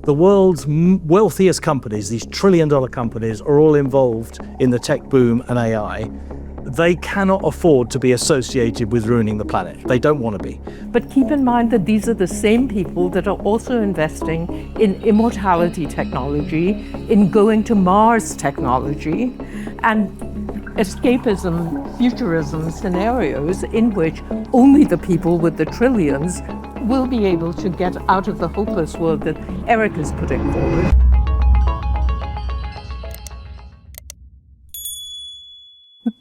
The world's wealthiest companies, these trillion-dollar companies, are all involved in the tech boom and AI. They cannot afford to be associated with ruining the planet. They don't want to be. But keep in mind that these are the same people that are also investing in immortality technology, in going to Mars technology, and escapism, futurism scenarios in which only the people with the trillions will be able to get out of the hopeless world that Erik is putting forward.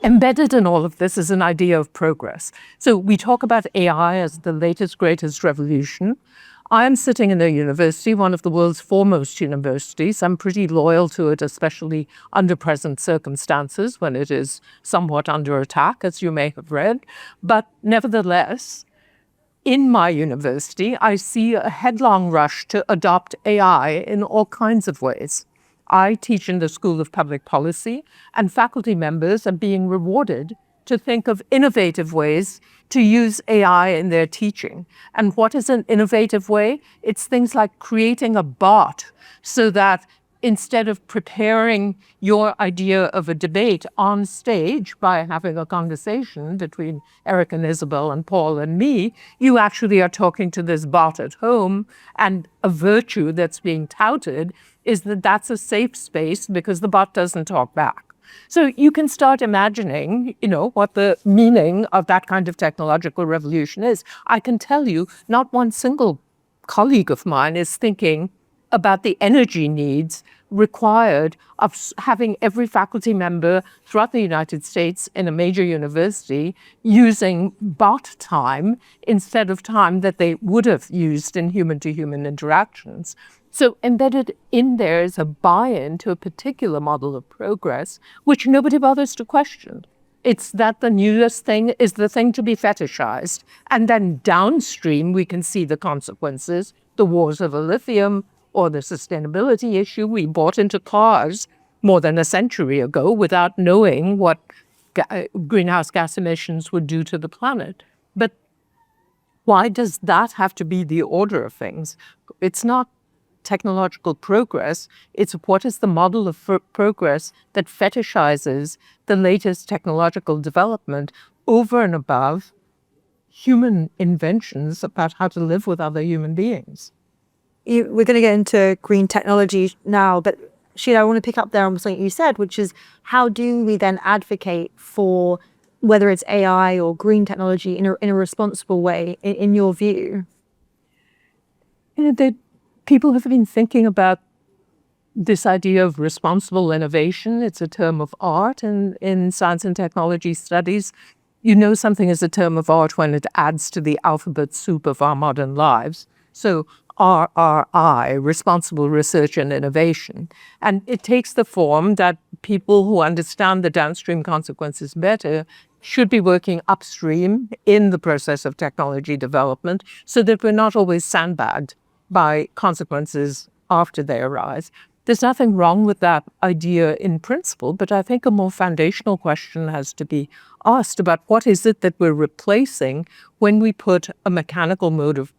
Embedded in all of this is an idea of progress. So we talk about AI as the latest, greatest revolution. I am sitting in a university, one of the world's foremost universities. I'm pretty loyal to it, especially under present circumstances when it is somewhat under attack, as you may have read. But nevertheless, in my university, I see a headlong rush to adopt AI in all kinds of ways. I teach in the School of Public Policy, and faculty members are being rewarded to think of innovative ways to use AI in their teaching. And what is an innovative way? It's things like creating a bot so that instead of preparing your idea of a debate on stage by having a conversation between Erik and Isabel and Paul and me, you actually are talking to this bot at home. And a virtue that's being touted is that that's a safe space because the bot doesn't talk back. So you can start imagining, what the meaning of that kind of technological revolution is. I can tell you, not one single colleague of mine is thinking about the energy needs required of having every faculty member throughout the United States in a major university using bot time instead of time that they would have used in human-to-human interactions. So embedded in there is a buy-in to a particular model of progress, which nobody bothers to question. It's that the newest thing is the thing to be fetishized. And then downstream, we can see the consequences, the wars over lithium, or the sustainability issue. We bought into cars more than a century ago without knowing what greenhouse gas emissions would do to the planet. But why does that have to be the order of things? It's not technological progress. It's what is the model of progress that fetishizes the latest technological development over and above human inventions about how to live with other human beings. We're going to get into green technology now, but Sheila, I want to pick up there on something you said, which is how do we then advocate for whether it's AI or green technology in a responsible way, in your view? People have been thinking about this idea of responsible innovation. It's a term of art in science and technology studies. You know something is a term of art when it adds to the alphabet soup of our modern lives. So RRI, responsible research and innovation. And it takes the form that people who understand the downstream consequences better should be working upstream in the process of technology development so that we're not always sandbagged by consequences after they arise. There's nothing wrong with that idea in principle, but I think a more foundational question has to be asked about what is it that we're replacing when we put a mechanical mode of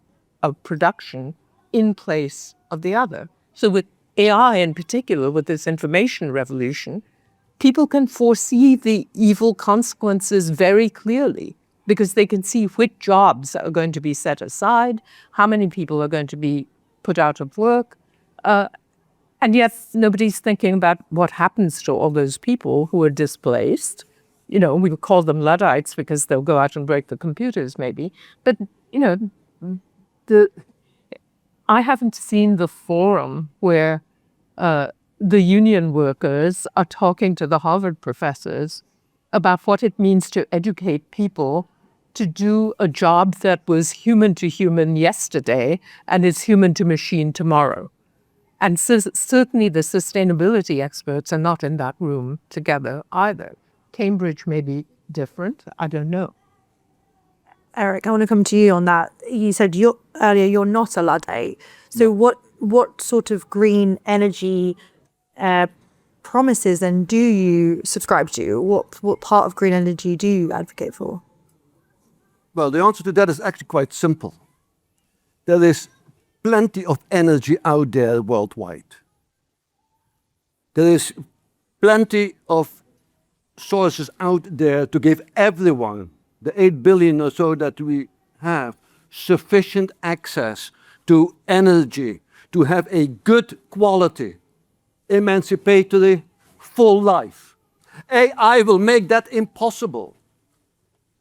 production in place of the other. So with AI in particular, with this information revolution, people can foresee the evil consequences very clearly because they can see which jobs are going to be set aside, how many people are going to be put out of work, and yet nobody's thinking about what happens to all those people who are displaced. We will call them Luddites because they'll go out and break the computers maybe, but I haven't seen the forum where the union workers are talking to the Harvard professors about what it means to educate people to do a job that was human to human yesterday and is human to machine tomorrow. And certainly the sustainability experts are not in that room together either. Cambridge may be different, I don't know. Erik, I want to come to you on that. You said earlier you're not a Luddite. So what sort of green energy promises then do you subscribe to? What part of green energy do you advocate for? Well, the answer to that is actually quite simple. There is plenty of energy out there worldwide. There is plenty of sources out there to give everyone, the 8 billion or so that we have, sufficient access to energy, to have a good quality, emancipatory, full life. AI will make that impossible.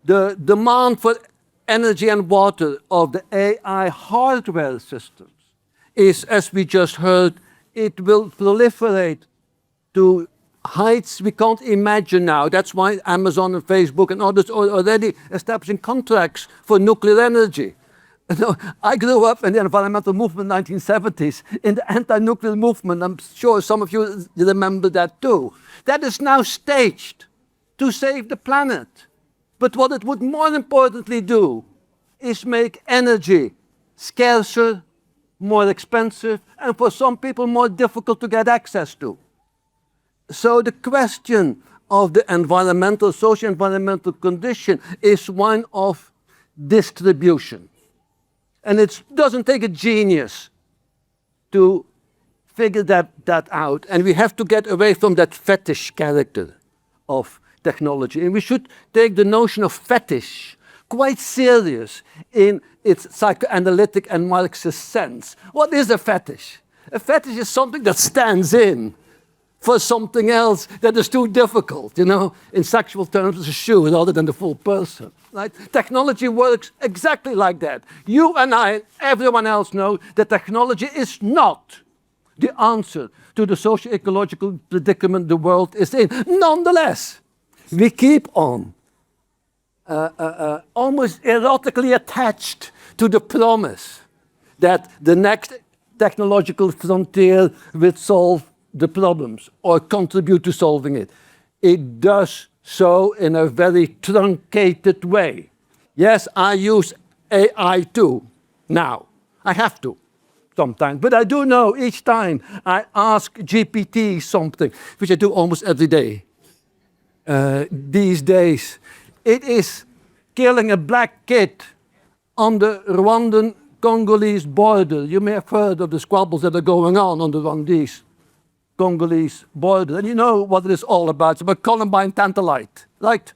The demand for energy and water of the AI hardware systems is, as we just heard, it will proliferate to heights we can't imagine now. That's why Amazon and Facebook and others are already establishing contracts for nuclear energy. I grew up in the environmental movement in the 1970s, in the anti-nuclear movement. I'm sure some of you remember that too. That is now staged to save the planet. But what it would more importantly do is make energy scarcer, more expensive, and for some people more difficult to get access to. So the question of the environmental, socio-environmental condition is one of distribution. And it doesn't take a genius to figure that out. And we have to get away from that fetish character of technology. And we should take the notion of fetish quite serious in its psychoanalytic and Marxist sense. What is a fetish? A fetish is something that stands in for something else that is too difficult. You know, in sexual terms, it's a shoe rather than the full person. Right? Technology works exactly like that. You and I, everyone else know that technology is not the answer to the socio-ecological predicament the world is in. Nonetheless, we keep on almost erotically attached to the promise that the next technological frontier will solve the problems or contribute to solving it. It does so in a very truncated way. Yes, I use AI too now. I have to sometimes. But I do know each time I ask GPT something, which I do almost every day these days, it is killing a black kid on the Rwandan-Congolese border. You may have heard of the squabbles that are going on the Rwandese-Congolese border. And you know what it is all about. It's about Columbine Tantalite, right?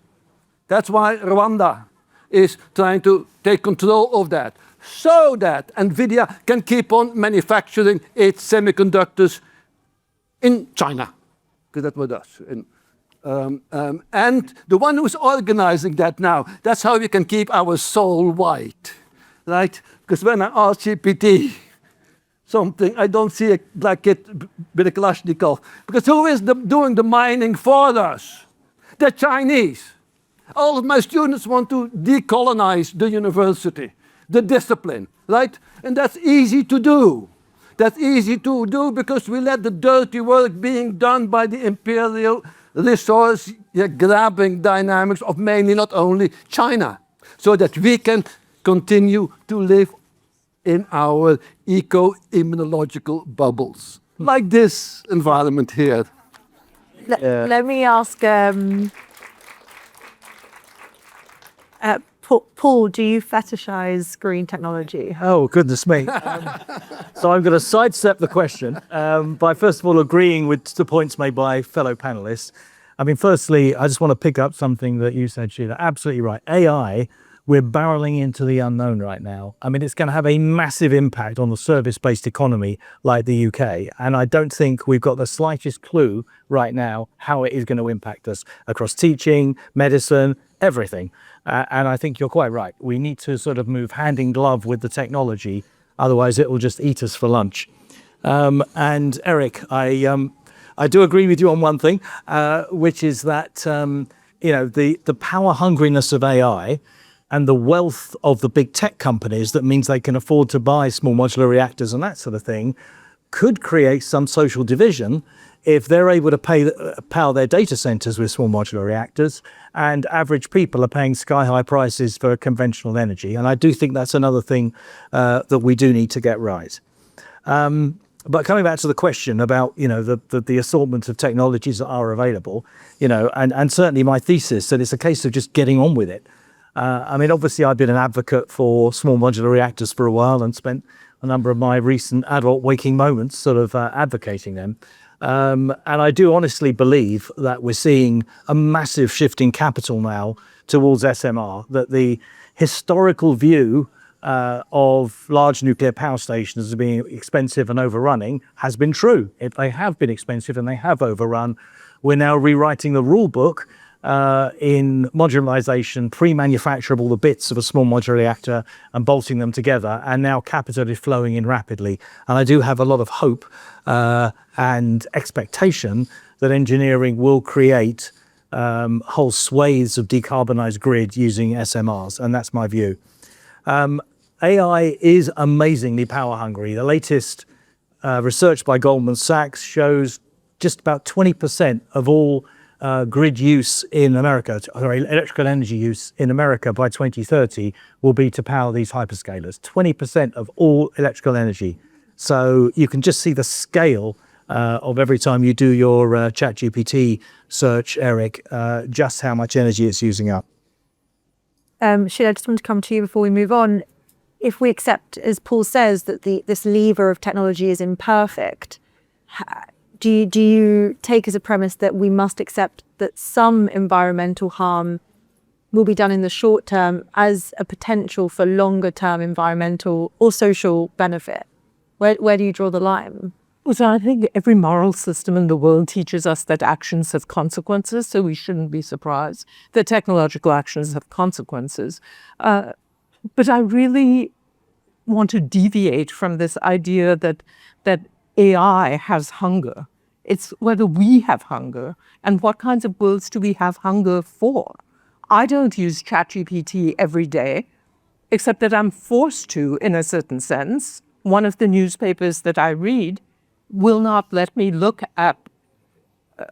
That's why Rwanda is trying to take control of that, so that NVIDIA can keep on manufacturing its semiconductors in China, because that's what it does. And the one who's organizing that now, that's how we can keep our soul white, right? Because when I ask GPT something, I don't see a black kid with a Kalashnikov. Because who is doing the mining for us? The Chinese. All of my students want to decolonize the university, the discipline, right? And that's easy to do. That's easy to do because we let the dirty work being done by the imperial resource grabbing dynamics of mainly not only China, so that we can continue to live in our eco-immunological bubbles, like this environment here. Let me ask, Paul, do you fetishize green technology? Oh, goodness me. So I'm going to sidestep the question by first of all agreeing with the points made by fellow panelists. I mean, firstly, I just want to pick up something that you said, Sheila. Absolutely right. AI, we're barreling into the unknown right now. I mean, it's going to have a massive impact on the service-based economy like the UK. And I don't think we've got the slightest clue right now how it is going to impact us across teaching, medicine, everything. And I think you're quite right. We need to sort of move hand in glove with the technology. Otherwise, it will just eat us for lunch. And Erik, I do agree with you on one thing, which is that the power hungriness of AI and the wealth of the big tech companies that means they can afford to buy small modular reactors and that sort of thing could create some social division if they're able to power their data centers with small modular reactors and average people are paying sky-high prices for conventional energy. And I do think that's another thing that we do need to get right. But coming back to the question about, the assortment of technologies that are available, and certainly my thesis that it's a case of just getting on with it. I mean, obviously, I've been an advocate for small modular reactors for a while and spent a number of my recent adult waking moments sort of advocating them. And I do honestly believe that we're seeing a massive shift in capital now towards SMR, that the historical view of large nuclear power stations as being expensive and overrunning has been true. They have been expensive and they have overrun. We're now rewriting the rule book in modularization, pre-manufacture all the bits of a small modular reactor and bolting them together, and now capital is flowing in rapidly. And I do have a lot of hope and expectation that engineering will create whole swathes of decarbonized grid using SMRs, and that's my view. AI is amazingly power hungry. The latest research by Goldman Sachs shows just about 20% of all grid use in America, sorry, electrical energy use in America by 2030 will be to power these hyperscalers. 20% of all electrical energy. So you can just see the scale of every time you do your ChatGPT search, Erik, just how much energy it's using up. Sheila, I just want to come to you before we move on. If we accept, as Paul says, that this lever of technology is imperfect, do you take as a premise that we must accept that some environmental harm will be done in the short term as a potential for longer term environmental or social benefit? Where do you draw the line? Well, so I think every moral system in the world teaches us that actions have consequences, so we shouldn't be surprised that technological actions have consequences. But I really want to deviate from this idea that AI has hunger. It's whether we have hunger and what kinds of worlds do we have hunger for. I don't use ChatGPT every day, except that I'm forced to in a certain sense. One of the newspapers that I read will not let me look at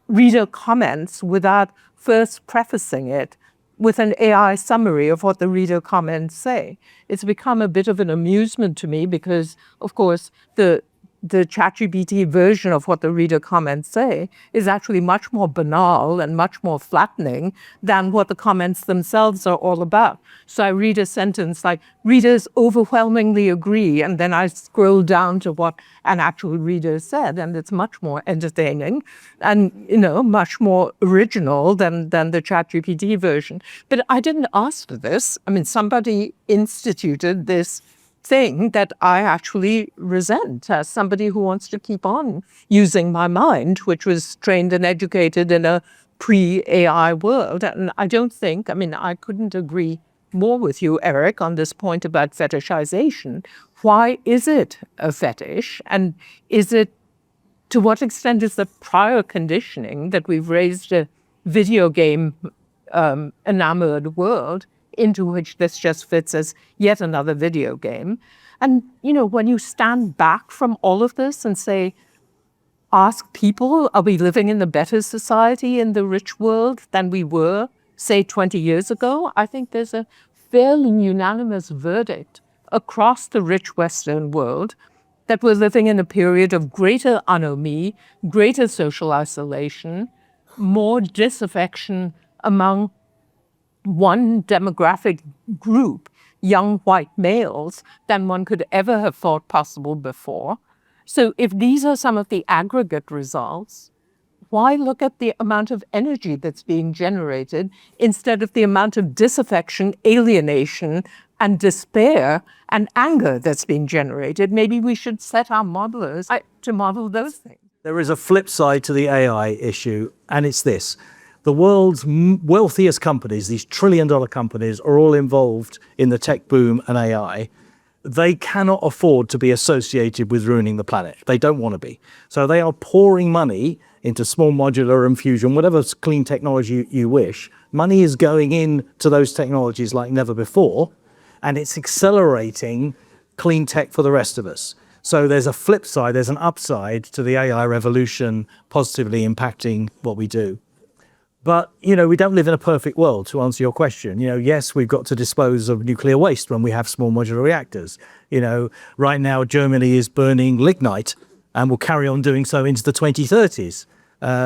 reader comments without first prefacing it with an AI summary of what the reader comments say. It's become a bit of an amusement to me because, of course, the ChatGPT version of what the reader comments say is actually much more banal and much more flattening than what the comments themselves are all about. So I read a sentence like, readers overwhelmingly agree, and then I scroll down to what an actual reader said, and it's much more entertaining and, much more original than the ChatGPT version. But I didn't ask for this. I mean, somebody instituted this thing that I actually resent as somebody who wants to keep on using my mind, which was trained and educated in a pre-AI world. And I don't think, I couldn't agree more with you, Erik, on this point about fetishization. Why is it a fetish? And to what extent is the prior conditioning that we've raised a video game enamored world into which this just fits as yet another video game? And, when you stand back from all of this and say, ask people, are we living in a better society in the rich world than we were, say, 20 years ago? I think there's a fairly unanimous verdict across the rich Western world that we're living in a period of greater anomie, greater social isolation, more disaffection among one demographic group, young white males, than one could ever have thought possible before. So if these are some of the aggregate results, why look at the amount of energy that's being generated instead of the amount of disaffection, alienation, and despair and anger that's being generated? Maybe we should set our modelers to model those things. There is a flip side to the AI issue, and it's this. The world's wealthiest companies, these trillion-dollar companies, are all involved in the tech boom and AI. They cannot afford to be associated with ruining the planet. They don't want to be. So they are pouring money into small modular and fusion, whatever clean technology you wish. Money is going into those technologies like never before, and it's accelerating clean tech for the rest of us. So there's a flip side, there's an upside to the AI revolution positively impacting what we do. But, we don't live in a perfect world, to answer your question. Yes, we've got to dispose of nuclear waste when we have small modular reactors. Right now, Germany is burning lignite and will carry on doing so into the 2030s.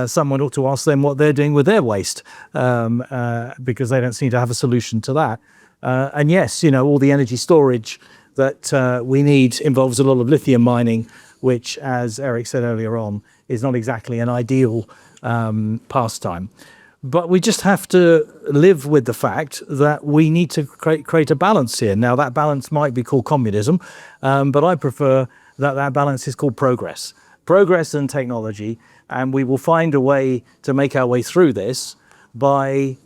Someone ought to ask them what they're doing with their waste because they don't seem to have a solution to that. And yes, all the energy storage that we need involves a lot of lithium mining, which, as Erik said earlier on, is not exactly an ideal pastime. But we just have to live with the fact that we need to create a balance here. Now, that balance might be called communism, but I prefer that balance is called progress. Progress and technology, and we will find a way to make our way through this by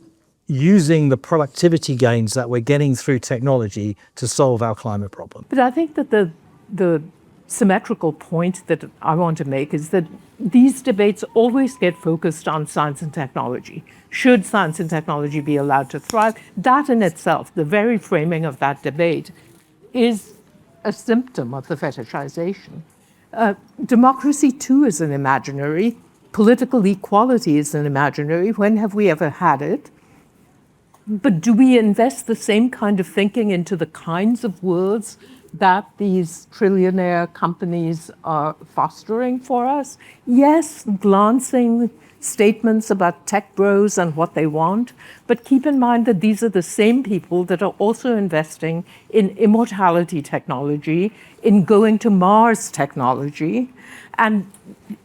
using the productivity gains that we're getting through technology to solve our climate problem. But I think that the symmetrical point that I want to make is that these debates always get focused on science and technology. Should science and technology be allowed to thrive? That in itself, the very framing of that debate, is a symptom of the fetishization. Democracy too is an imaginary. Political equality is an imaginary. When have we ever had it? But do we invest the same kind of thinking into the kinds of worlds that these trillionaire companies are fostering for us? Yes, glancing statements about tech bros and what they want, but keep in mind that these are the same people that are also investing in immortality technology, in going to Mars technology, and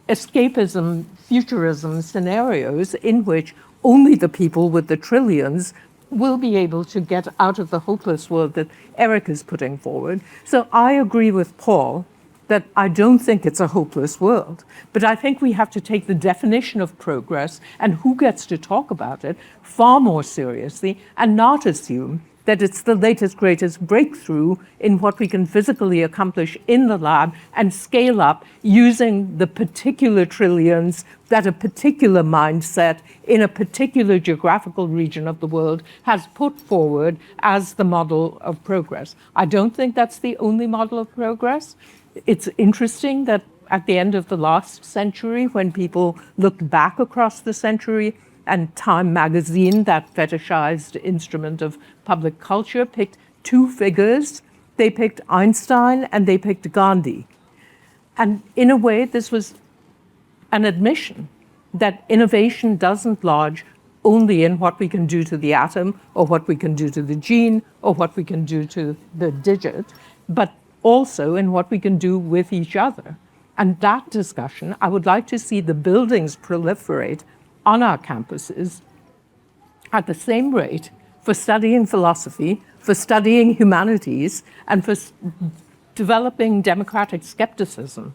escapism, futurism scenarios in which only the people with the trillions will be able to get out of the hopeless world that Erik is putting forward. So I agree with Paul that I don't think it's a hopeless world, but I think we have to take the definition of progress and who gets to talk about it far more seriously and not assume that it's the latest, greatest breakthrough in what we can physically accomplish in the lab and scale up using the particular trillions that a particular mindset in a particular geographical region of the world has put forward as the model of progress. I don't think that's the only model of progress. It's interesting that at the end of the last century, when people looked back across the century, and Time magazine, that fetishized instrument of public culture, picked two figures. They picked Einstein and they picked Gandhi. And in a way, this was an admission that innovation doesn't lodge only in what we can do to the atom or what we can do to the gene or what we can do to the digit, but also in what we can do with each other. And that discussion, I would like to see the buildings proliferate on our campuses at the same rate for studying philosophy, for studying humanities, and for developing democratic skepticism.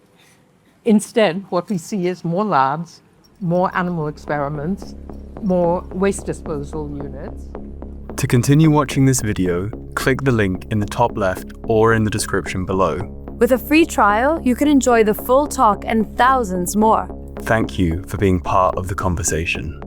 Instead, what we see is more labs, more animal experiments, more waste disposal units. To continue watching this video, click the link in the top left or in the description below. With a free trial, you can enjoy the full talk and thousands more. Thank you for being part of the conversation.